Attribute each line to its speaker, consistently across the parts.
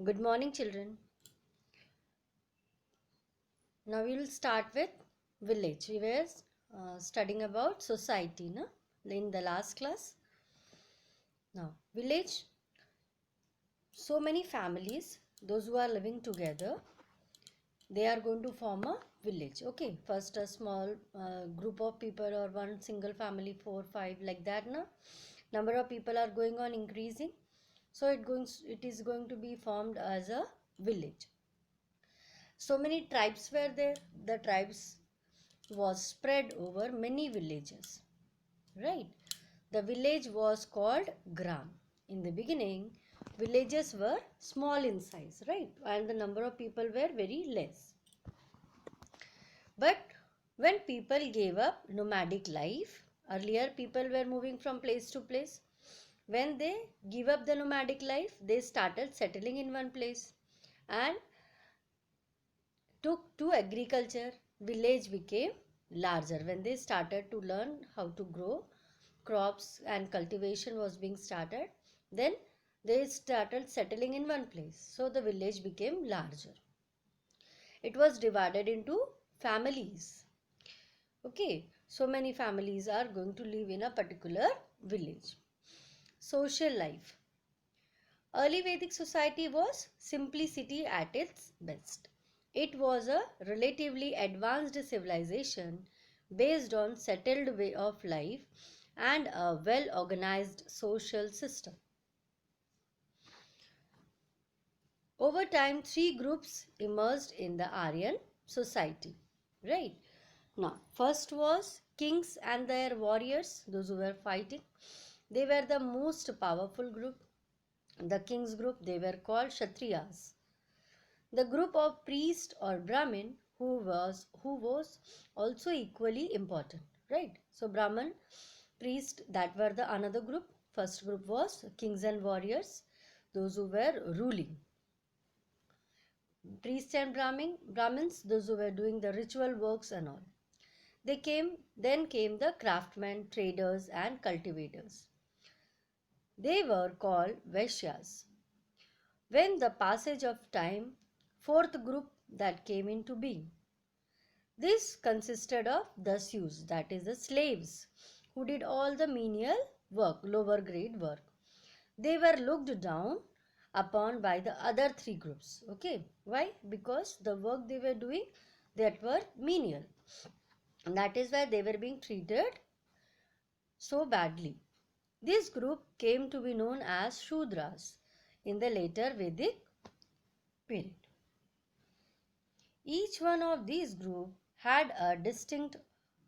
Speaker 1: Good morning, children. Now we will start with village. We were studying about society, no? In the last class. Now, village, so many families, those who are living together, they are going to form a village. Okay, first a small group of people or one single family, four, five, like that, no? Number of people are going on increasing. So it is going to be formed as a village. So many tribes were there. The tribes was spread over many villages, right? The village was called gram. In the beginning, villages were small in size, right? And the number of people were very less. But when people gave up nomadic life, earlier people were moving from place to place. When they give up the nomadic life, they started settling in one place and took to agriculture. Village became larger when they started to learn how to grow crops and cultivation was being started. Then they started settling in one place, so the village became larger. It was divided into families. Okay, so many families are going to live in a particular village. Social life. Early Vedic society was simplicity at its best. It was a relatively advanced civilization based on settled way of life and a well organized social system. Over time, three groups emerged in the Aryan society. Right? Now, first was kings and their warriors, those who were fighting. They were the most powerful group. The kings group, they were called Kshatriyas. The group of priest or Brahmin who was also equally important, right? So Brahman, priest, that were the another group. First group was kings and warriors, those who were ruling. Priests and Brahmins, those who were doing the ritual works and all. Then came the craftsmen, traders, and cultivators. They were called Vaishyas. When the passage of time, fourth group that came into being. This consisted of dasyus, that is the slaves, who did all the menial work, lower grade work. They were looked down upon by the other three groups. Okay, why? Because the work they were doing that were menial, and that is why they were being treated so badly. This group came to be known as Shudras in the later Vedic period. Each one of these group had a distinct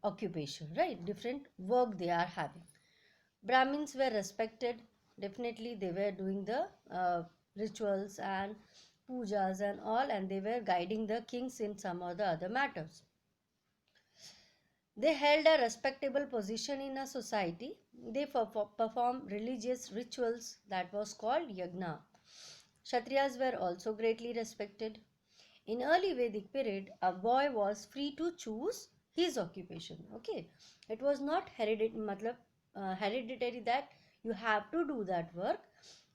Speaker 1: occupation, right? Different work they are having. Brahmins were respected. Definitely they were doing the rituals and pujas and all, and they were guiding the kings in some or the other matters. They held a respectable position in a society. They performed religious rituals that was called yagna. Kshatriyas were also greatly respected. In early Vedic period, a boy was free to choose his occupation. Okay, it was not hereditary that you have to do that work.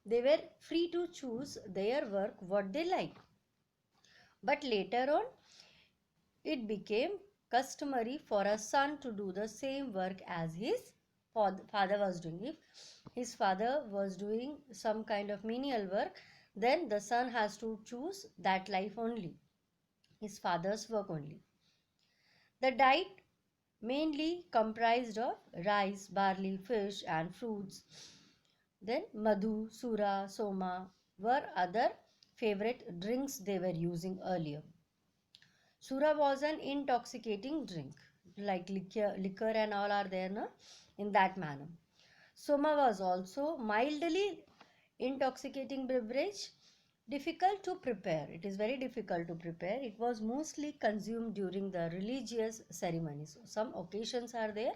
Speaker 1: They were free to choose their work what they like. But later on, it became customary for a son to do the same work as his father was doing. If his father was doing some kind of menial work, then the son has to choose that life only, his father's work only. The diet mainly comprised of rice, barley, fish, and fruits. Then madhu, sura, soma were other favorite drinks they were using earlier. Sura was an intoxicating drink, like liquor and all are there na, in that manner. Soma was also mildly intoxicating beverage, difficult to prepare. It is very difficult to prepare. It was mostly consumed during the religious ceremonies. Some occasions are there.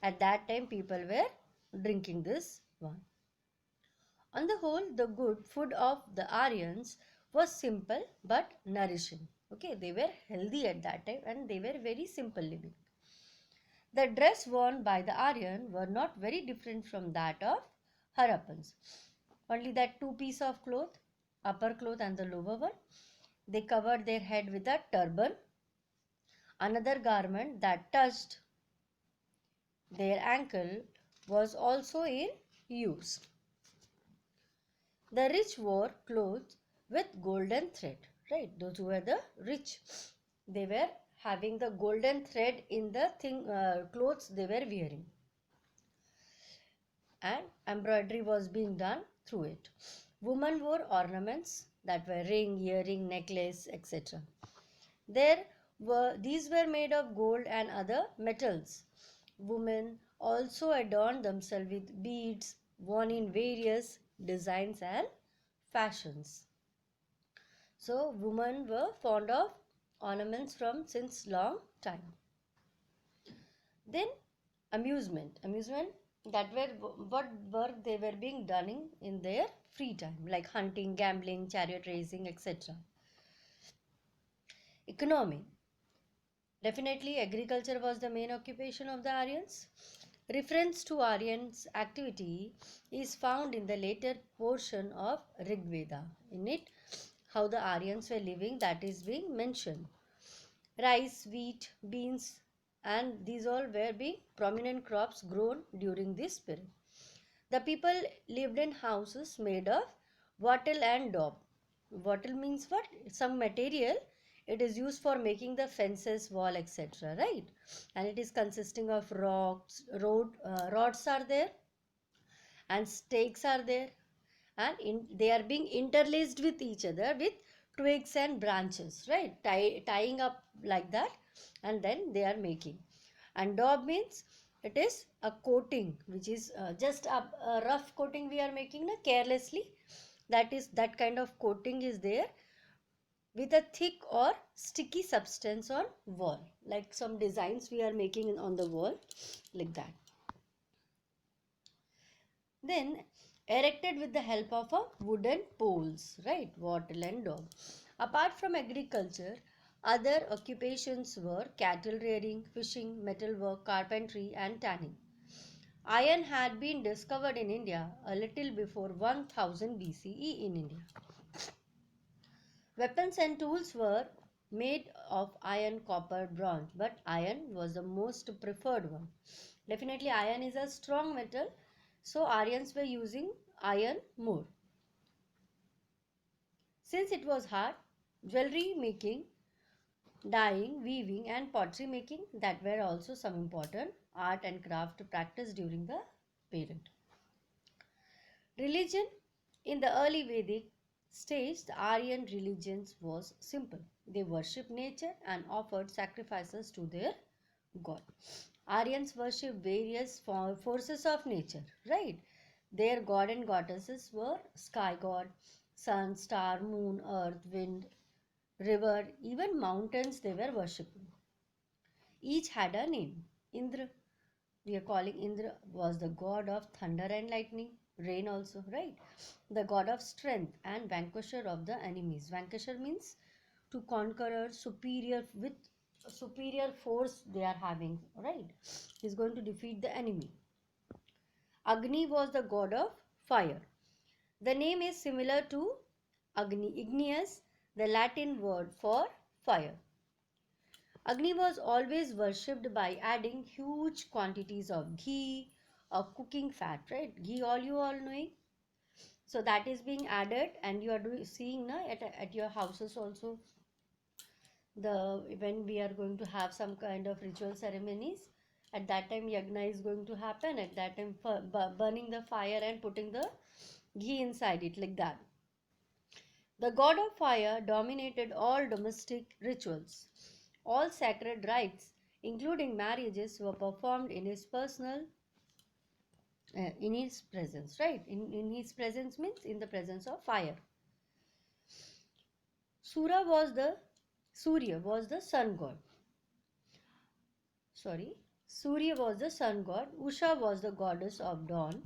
Speaker 1: At that time, people were drinking this one. On the whole, the good food of the Aryans was simple but nourishing. Okay, they were healthy at that time and they were very simple living. The dress worn by the Aryan were not very different from that of Harappans. Only that two piece of cloth upper cloth and the lower one. They covered their head with a turban. Another garment that touched their ankle was also in use. The rich wore clothes with golden thread, right? Those who were the rich, they were having the golden thread in the clothes they were wearing, and embroidery was being done through it. Women wore ornaments that were ring, earring, necklace, etc. These were made of gold and other metals. Women also adorned themselves with beads worn in various designs and fashions. So women were fond of ornaments from since long time. Then amusement that were what work they were being done in their free time, like hunting, gambling, chariot racing, etc. Economy. Definitely, agriculture was the main occupation of the Aryans. Reference to Aryans' activity is found in the later portion of Rig Veda. In it, how the Aryans were living, that is being mentioned. Rice, wheat, beans, and these all were being prominent crops grown during this period. The people lived in houses made of wattle and daub. Wattle means what? Some material. It is used for making the fences, wall, etc. Right? And it is consisting of rocks, rods are there, and stakes are there, and they are being interlaced with each other with twigs and branches, right? Tying up like that, and then they are making. And daub means it is a coating which is just a rough coating we are making carelessly. That kind of coating is there with a thick or sticky substance on wall, like some designs we are making on the wall, like that. Then erected with the help of a wooden poles, right? Wattle and daub. Apart from agriculture, other occupations were cattle rearing, fishing, metalwork, carpentry, and tanning. Iron had been discovered in India a little before 1000 BCE in India. Weapons and tools were made of iron, copper, bronze, but iron was the most preferred one. Definitely, iron is a strong metal, so Aryans were using iron more. Since it was hard, jewelry making, dyeing, weaving, and pottery making, that were also some important art and craft practiced during the period. Religion. In the early Vedic stage, the Aryan religions was simple. They worshipped nature and offered sacrifices to their god. Aryans worshipped various forces of nature, right? Their god and goddesses were sky god, sun, star, moon, earth, wind, river, even mountains they were worshipping. Each had a name. Indra, we are calling Indra, was the god of thunder and lightning, rain also, right? The god of strength and vanquisher of the enemies. Vanquisher means to conqueror, superior, with superior force they are having, right? He's going to defeat the enemy. Agni was the god of fire. The name is similar to Agni, igneous, the Latin word for fire. Agni was always worshipped by adding huge quantities of ghee, of cooking fat, right? Ghee, all you all knowing. So that is being added, and you are seeing at your houses also, when we are going to have some kind of ritual ceremonies. At that time, yagna is going to happen. At that time, burning the fire and putting the ghee inside it, like that. The god of fire dominated all domestic rituals. All sacred rites, including marriages, were performed in his in his presence, right? In his presence means in the presence of fire. Surya was the sun god. Surya was the sun god. Usha was the goddess of dawn.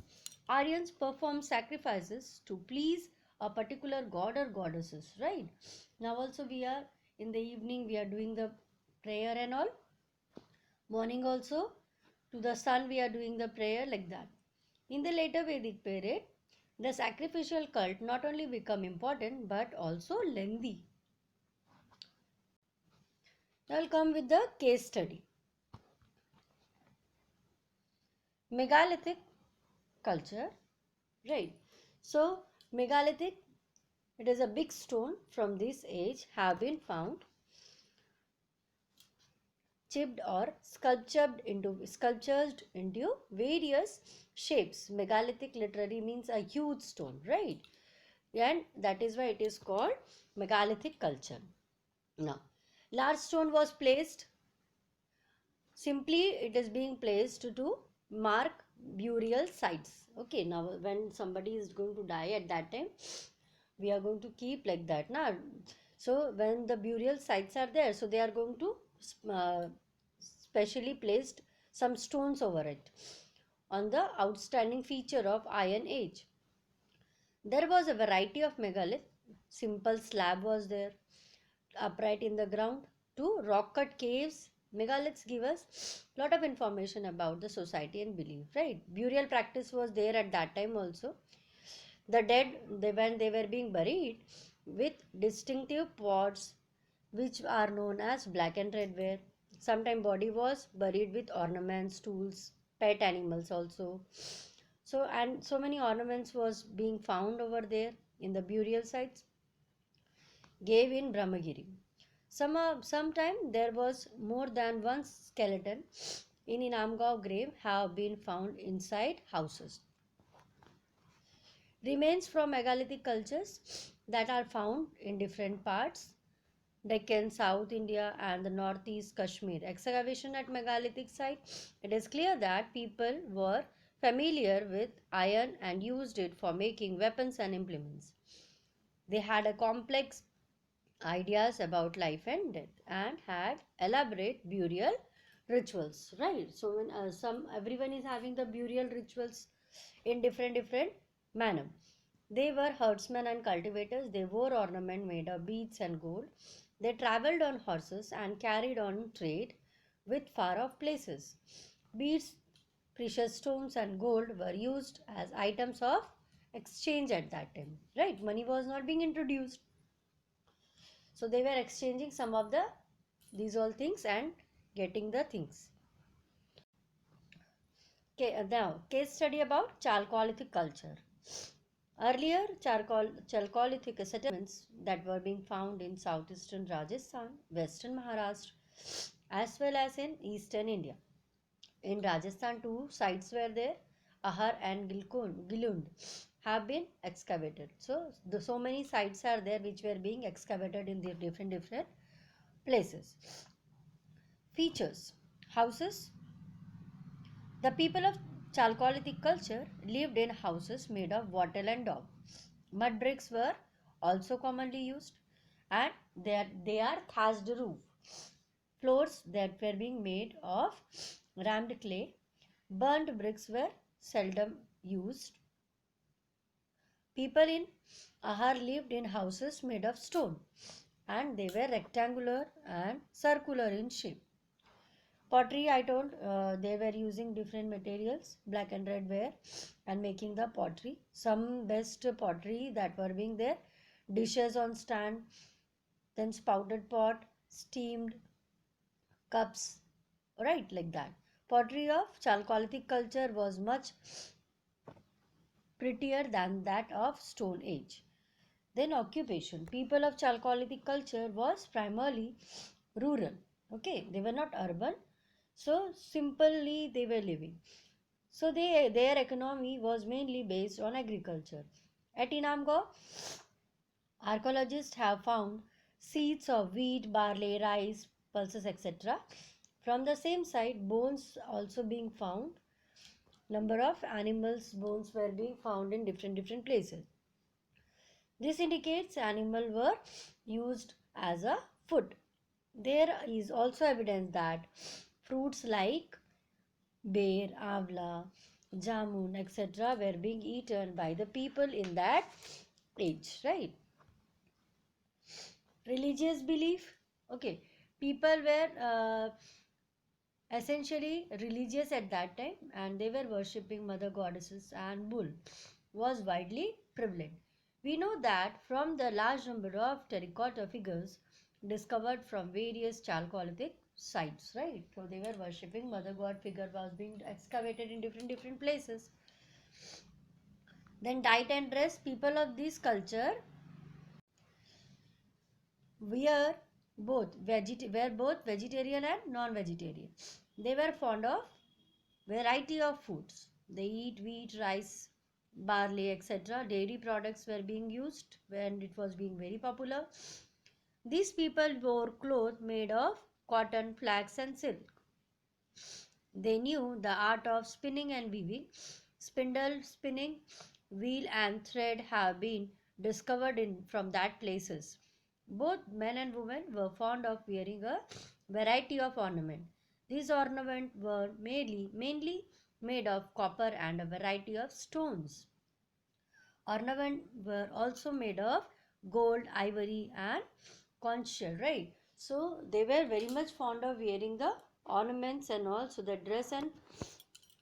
Speaker 1: Aryans performed sacrifices to please a particular god or goddesses, right? Now also we are in the evening, we are doing the prayer and all. Morning also to the sun we are doing the prayer, like that. In the later Vedic period, The sacrificial cult not only become important but also lengthy. I'll come with the case study. Megalithic culture, right? So, megalithic, it is a big stone from this age have been found chipped or sculptured into various shapes. Megalithic literally means a huge stone, right? And that is why it is called megalithic culture. Now, large stone was placed. Simply, it is being placed to mark burial sites. Okay, now when somebody is going to die at that time, we are going to keep like that. Now, so when the burial sites are there, so they are going to specially placed some stones over it on the outstanding feature of Iron Age. There was a variety of megalith. Simple slab was there, upright in the ground, to rock cut caves. Megaliths give us lot of information about the society and belief, right? Burial practice was there at that time also. The dead, when they were being buried with distinctive pots which are known as black and red ware. Sometimes body was buried with ornaments, tools, pet animals also. So and so many ornaments was being found over there in the burial sites gave in Brahmagiri. Sometime there was more than one skeleton in Inamgaon grave have been found inside houses. Remains from megalithic cultures that are found in different parts Deccan, South India, and the Northeast Kashmir. Excavation at megalithic site. It is clear that people were familiar with iron and used it for making weapons and implements. They had a complex ideas about life and death and had elaborate burial rituals, right? So when some everyone is having the burial rituals in different manner. They were herdsmen and cultivators. They wore ornament made of beads and gold. They traveled on horses and carried on trade with far off places. Beads, precious stones and gold were used as items of exchange at that time, right? Money was not being introduced, so they were exchanging some of the these all things and getting the things. Okay, now case study about Chalcolithic culture. Earlier Chalcolithic settlements that were being found in southeastern Rajasthan, western Maharashtra, as well as in eastern India. In Rajasthan, two sites were there, Ahar and Gilund have been excavated. So, so many sites are there which were being excavated in the different places. Features: houses. The people of Chalcolithic culture lived in houses made of wattle and daub. Mud bricks were also commonly used, and they are thatched roof. Floors that were being made of rammed clay. Burnt bricks were seldom used. People in Ahar lived in houses made of stone, and they were rectangular and circular in shape. Pottery, I told, they were using different materials, black and red ware, and making the pottery. Some best pottery that were being there, dishes on stand, then spouted pot, steamed cups, right, like that. Pottery of Chalcolithic culture was much prettier than that of Stone Age. Then occupation. People of Chalcolithic culture was primarily rural. Okay, they were not urban. So simply they were living. So their economy was mainly based on agriculture. At Inamgaon, archaeologists have found seeds of wheat, barley, rice, pulses, etc. From the same site, bones also being found. Number of animals' bones were being found in different places. This indicates animals were used as a food. There is also evidence that fruits like bear, avla, jamun, etc. were being eaten by the people in that age, right? Religious belief. Okay, people were essentially religious at that time and they were worshipping mother goddesses and bull. was widely prevalent. We know that from the large number of terracotta figures discovered from various Chalcolithic sites, right? So they were worshipping mother god figure was being excavated in different places. Then diet and dress, people of this culture were both vegetarian and non-vegetarian. They were fond of variety of foods. They eat wheat, rice, barley, etc. Dairy products were being used when it was being very popular. These people wore clothes made of cotton, flax, and silk. They knew the art of spinning and weaving. Spindle spinning, wheel, and thread have been discovered from that places. Both men and women were fond of wearing a variety of ornament. These ornaments were mainly made of copper and a variety of stones. Ornaments were also made of gold, ivory, and conch shell, right? So they were very much fond of wearing the ornaments and also the dress, and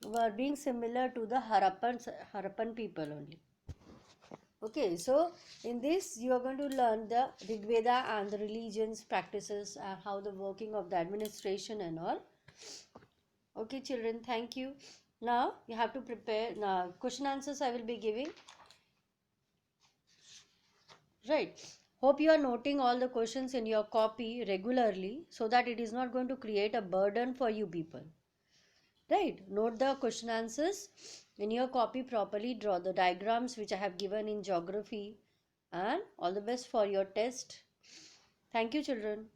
Speaker 1: were being similar to the Harappan people only. Okay, so in this you are going to learn the Rig Veda and the religions, practices, and how the working of the administration and all. Okay, children, thank you. Now you have to prepare. Now question answers I will be giving. Right. Hope you are noting all the questions in your copy regularly so that it is not going to create a burden for you people. Right. Note the question answers in your copy properly. Draw the diagrams which I have given in geography, and all the best for your test. Thank you, children.